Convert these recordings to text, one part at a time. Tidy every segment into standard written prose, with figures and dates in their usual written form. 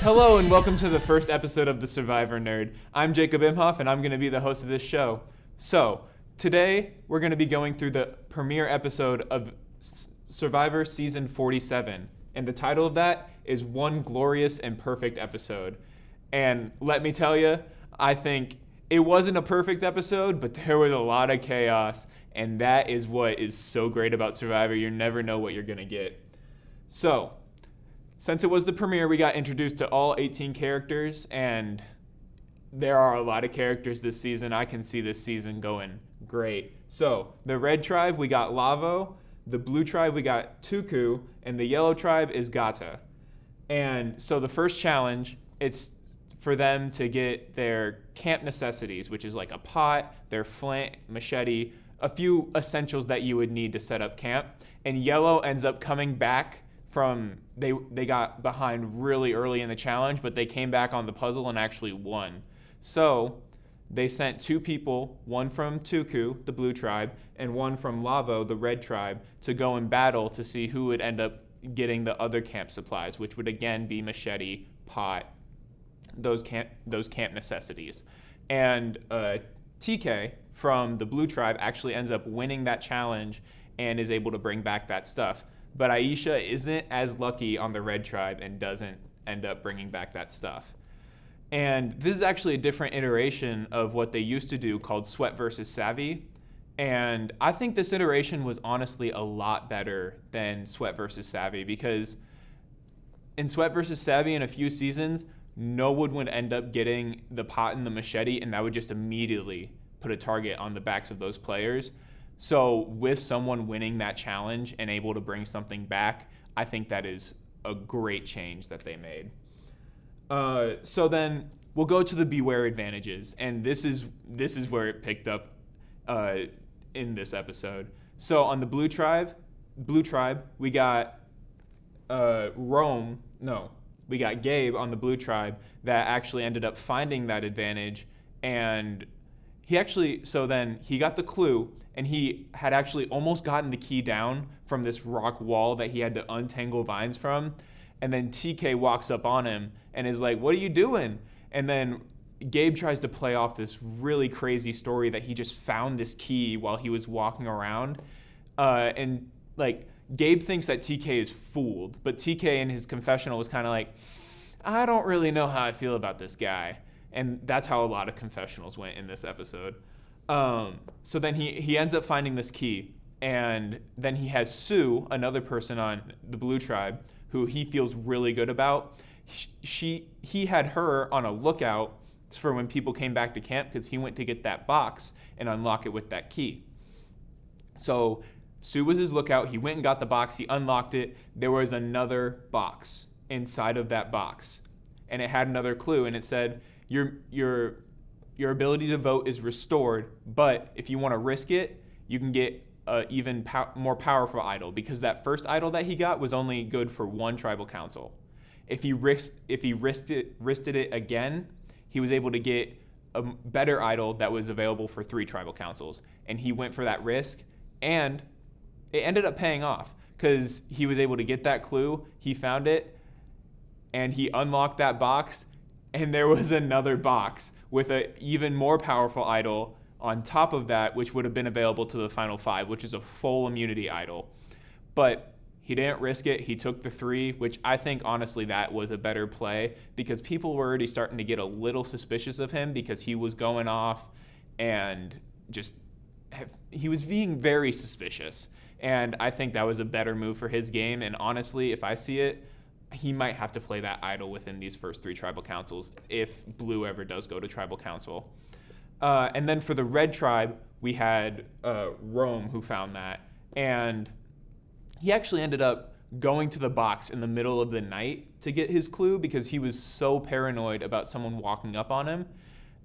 Hello and welcome to the first episode of The Survivor Nerd. I'm Jacob Imhoff and I'm going to be the host of this show. So, today we're going to be going through the premiere episode of Survivor Season 47. And the title of that is One Glorious and Perfect Episode. And let me tell you, I think it wasn't a perfect episode, but there was a lot of chaos. And that is what is so great about Survivor. You never know what you're going to get. So, since it was the premiere, we got introduced to all 18 characters, and there are a lot of characters this season. I can see this season going great. So, the red tribe, we got Lavo. The blue tribe, we got Tuku. And the yellow tribe is Gata. And so the first challenge, it's for them to get their camp necessities, which is like a pot, their flint, machete, a few essentials that you would need to set up camp. And yellow ends up coming back from, they got behind really early in the challenge, but they came back on the puzzle and actually won. So they sent two people, one from Tuku, the blue tribe, and one from Lavo, the red tribe, to go in battle to see who would end up getting the other camp supplies, which would again be machete, pot, those camp necessities. And TK from the blue tribe actually ends up winning that challenge and is able to bring back that stuff. But Aisha isn't as lucky on the red tribe and doesn't end up bringing back that stuff. And this is actually a different iteration of what they used to do called Sweat versus Savvy. And I think this iteration was honestly a lot better than Sweat versus Savvy, because in Sweat versus Savvy in a few seasons, no one would end up getting the pot and the machete, and that would just immediately put a target on the backs of those players. So with someone winning that challenge and able to bring something back, I think that is a great change that they made. So then we'll go to the beware advantages, and this is where it picked up in this episode. So on the blue tribe, we got we got Gabe on the blue tribe that actually ended up finding that advantage, and he got the clue, and he had actually almost gotten the key down from this rock wall that he had to untangle vines from. And then TK walks up on him and is like, "What are you doing?" And then Gabe tries to play off this really crazy story that he just found this key while he was walking around. And like, Gabe thinks that TK is fooled, but TK in his confessional was kind of like, "I don't really know how I feel about this guy." And that's how a lot of confessionals went in this episode. So then he ends up finding this key, and then he has Sue, another person on the blue tribe, who he feels really good about. He had her on a lookout for when people came back to camp, because he went to get that box and unlock it with that key. So Sue was his lookout. He went and got the box. He unlocked it. There was another box inside of that box, and it had another clue, and it said, your ability to vote is restored, but if you want to risk it, you can get an even more powerful idol, because that first idol that he got was only good for one tribal council. If he risked it again, he was able to get a better idol that was available for 3 tribal councils. And he went for that risk, and it ended up paying off, because he was able to get that clue, he found it, and he unlocked that box, and there was another box with an even more powerful idol on top of that, which would have been available to the final 5, which is a full immunity idol. But he didn't risk it. He took the 3, which I think, honestly, that was a better play, because people were already starting to get a little suspicious of him, because he was going off and he was being very suspicious. And I think that was a better move for his game. And honestly, if I see it, he might have to play that idol within these first 3 tribal councils if Blue ever does go to tribal council. And then for the red tribe, we had Rome, who found that. And he actually ended up going to the box in the middle of the night to get his clue, because he was so paranoid about someone walking up on him.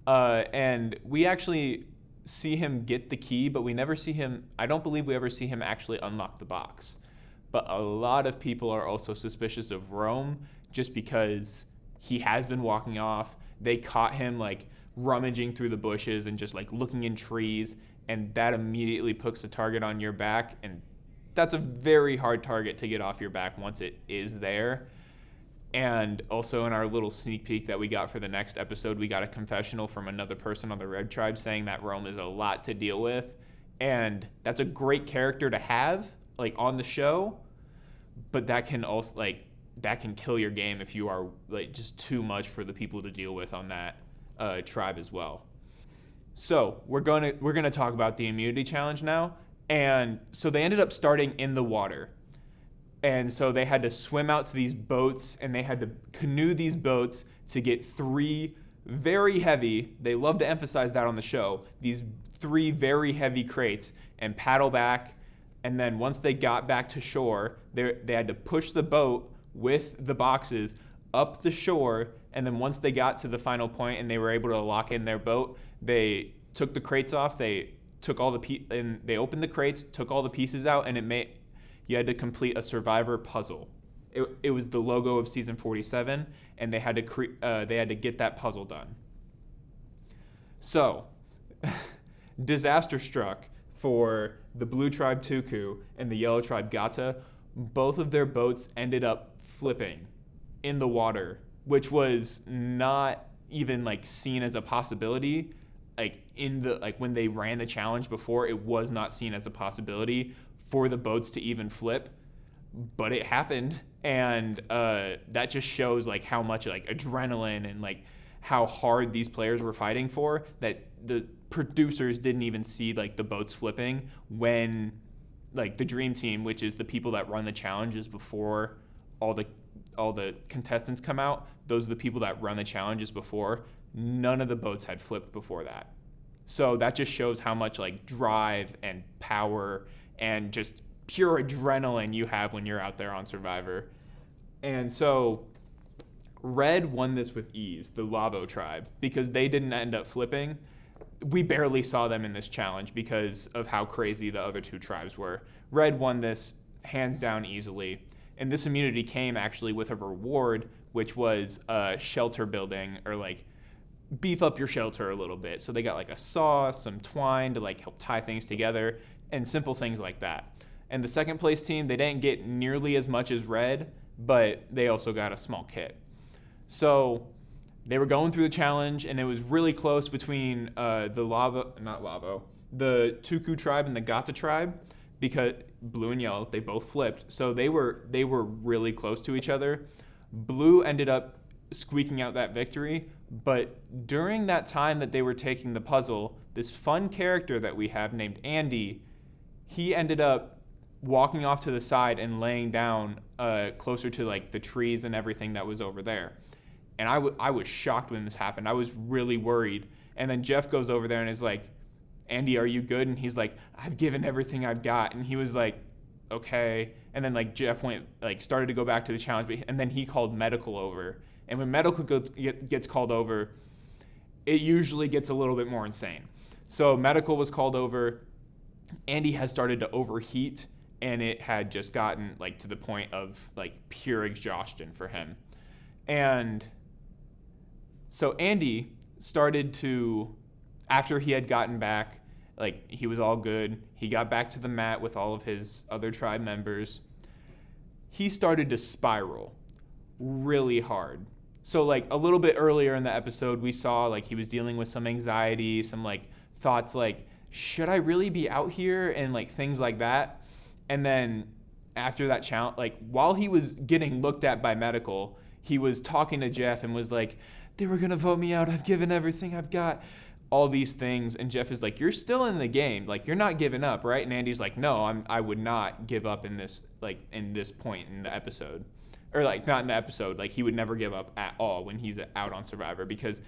And we actually see him get the key, but I don't believe we ever see him actually unlock the box. But a lot of people are also suspicious of Rome, just because he has been walking off. They caught him like rummaging through the bushes and just like looking in trees, and that immediately puts a target on your back, and that's a very hard target to get off your back once it is there. And also in our little sneak peek that we got for the next episode, we got a confessional from another person on the Red Tribe saying that Rome is a lot to deal with. And that's a great character to have, like, on the show. But that can also, like, that can kill your game if you are, like, just too much for the people to deal with on that tribe as well. So we're gonna talk about the immunity challenge now. And so they ended up starting in the water. And so they had to swim out to these boats, and they had to canoe these boats to get 3 very heavy, they love to emphasize that on the show, these 3 very heavy crates, and paddle back. And then once they got back to shore, they had to push the boat with the boxes up the shore. And then once they got to the final point and they were able to lock in their boat, they took the crates off, they took all and they opened the crates, took all the pieces out, and you had to complete a survivor puzzle. It was the logo of season 47, and they had to get that puzzle done. So, disaster struck for the blue tribe Tuku and the yellow tribe Gata. Both of their boats ended up flipping in the water, which was not even like seen as a possibility. Like when they ran the challenge before, it was not seen as a possibility for the boats to even flip, but it happened. And that just shows like how much like adrenaline and like how hard these players were fighting for, that the producers didn't even see like the boats flipping when like the dream team, which is the people that run the challenges before all the contestants come out, those are the people that run the challenges before. None of the boats had flipped before that. So that just shows how much like drive and power and just pure adrenaline you have when you're out there on Survivor. And so Red won this with ease, the Lavo tribe, because they didn't end up flipping. We barely saw them in this challenge because of how crazy the other 2 tribes were. Red won this hands down easily. And this immunity came actually with a reward, which was shelter building, or like beef up your shelter a little bit. So they got like a saw, some twine to like help tie things together, and simple things like that. And the second place team, they didn't get nearly as much as Red, but they also got a small kit. So they were going through the challenge, and it was really close between the Tuku tribe and the Gata tribe, because blue and yellow, they both flipped. So they were really close to each other. Blue ended up squeaking out that victory, but during that time that they were taking the puzzle, this fun character that we have named Andy, he ended up walking off to the side and laying down closer to like the trees and everything that was over there. And I was shocked when this happened. I was really worried. And then Jeff goes over there and is like, Andy, are you good? And he's like, I've given everything I've got. And he was like, okay. And then like Jeff started to go back to the challenge, and then he called medical over. And when medical gets called over, it usually gets a little bit more insane. So medical was called over. Andy has started to overheat, and it had just gotten like to the point of like pure exhaustion for him. And so Andy started to, after he had gotten back, like he was all good, he got back to the mat with all of his other tribe members, he started to spiral really hard. So like a little bit earlier in the episode, we saw like he was dealing with some anxiety, some like thoughts like, should I really be out here, and like things like that. And then after that challenge, like while he was getting looked at by medical, he was talking to Jeff and was like, they were going to vote me out. I've given everything I've got, all these things. And Jeff is like, you're still in the game. Like, you're not giving up, right? And Andy's like, no, I would not give up in this point in the episode. Or like not in the episode. Like he would never give up at all when he's out on Survivor, because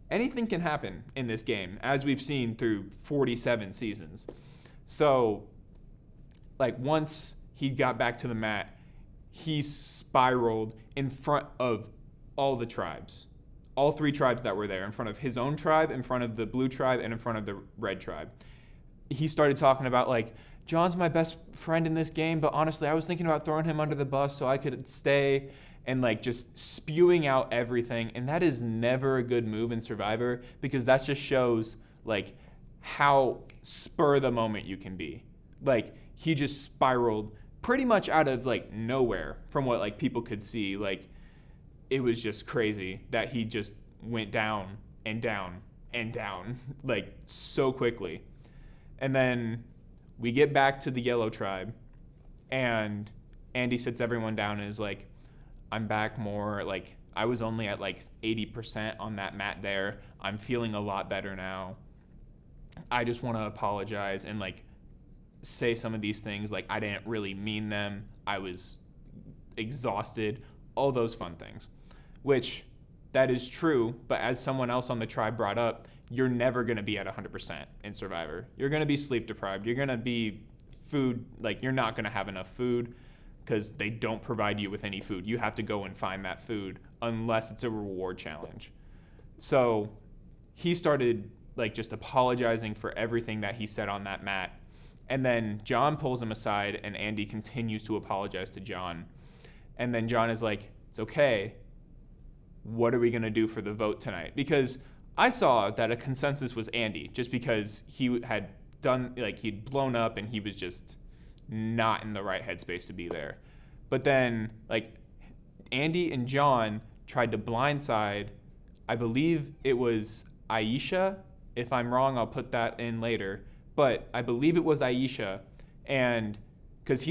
anything can happen in this game, as we've seen through 47 seasons. So like once he got back to the mat, he spiraled in front of all the tribes, all 3 tribes that were there, in front of his own tribe, in front of the blue tribe, and in front of the red tribe. He started talking about like, John's my best friend in this game, but honestly, I was thinking about throwing him under the bus so I could stay, and like just spewing out everything. And that is never a good move in Survivor, because that just shows like how spur of the moment you can be. Like he just spiraled pretty much out of like nowhere from what like people could see. Like it was just crazy that he just went down and down and down, like, so quickly. And then we get back to the yellow tribe, and Andy sits everyone down and is like, I'm back more, like, I was only at like 80% on that mat there. I'm feeling a lot better now. I just want to apologize and like say some of these things, like I didn't really mean them. I was exhausted, all those fun things, which that is true. But as someone else on the tribe brought up, you're never going to be at 100% in Survivor. You're going to be sleep deprived. You're going to be food, like you're not going to have enough food because they don't provide you with any food. You have to go and find that food unless it's a reward challenge. So he started like just apologizing for everything that he said on that mat. And then John pulls him aside and Andy continues to apologize to John. And then John is like, it's okay. What are we going to do for the vote tonight? Because I saw that a consensus was Andy, just because he had done, like he'd blown up and he was just not in the right headspace to be there. But then like Andy and John tried to blindside, I believe it was Aisha. If I'm wrong, I'll put that in later. But I believe it was Aisha, and because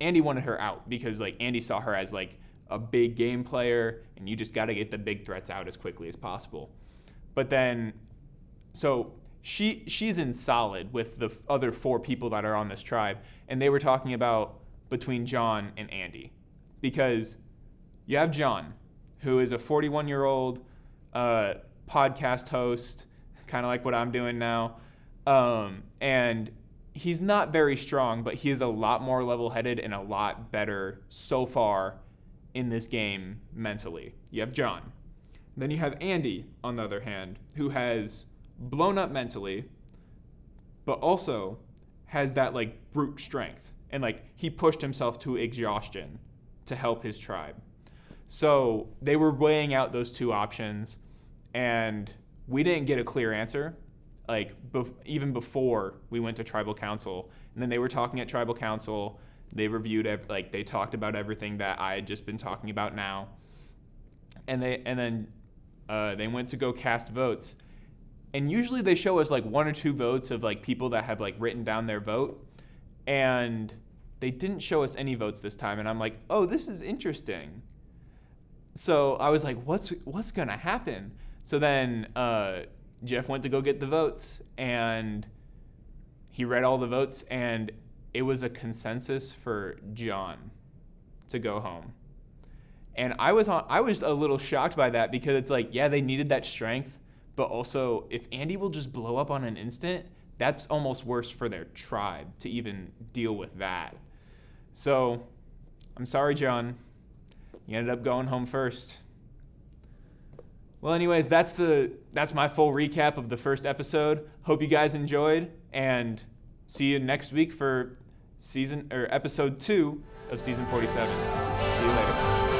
Andy wanted her out because like Andy saw her as like a big game player, and you just got to get the big threats out as quickly as possible. But then, so she's in solid with the other 4 people that are on this tribe, and they were talking about between John and Andy, because you have John, who is a 41-year-old podcast host, kind of like what I'm doing now, and he's not very strong, but he is a lot more level-headed and a lot better so far in this game mentally. You have John. Then you have Andy, on the other hand, who has blown up mentally, but also has that like brute strength. And like he pushed himself to exhaustion to help his tribe. So they were weighing out those 2 options, and we didn't get a clear answer, like even before we went to tribal council. And then they were talking at tribal council. They reviewed they talked about everything that I had just been talking about now. And then they went to go cast votes. And usually they show us like 1 or 2 votes of like people that have like written down their vote. And they didn't show us any votes this time. And I'm like, oh, this is interesting. So I was like, what's going to happen? So then Jeff went to go get the votes, and he read all the votes, and it was a consensus for John to go home. And I was a little shocked by that, because it's like, yeah, they needed that strength, but also if Andy will just blow up on an instant, that's almost worse for their tribe to even deal with that. So I'm sorry, John. You ended up going home first. Well, anyways, that's my full recap of the first episode. Hope you guys enjoyed, and see you next week for episode 2 of season 47. See you later.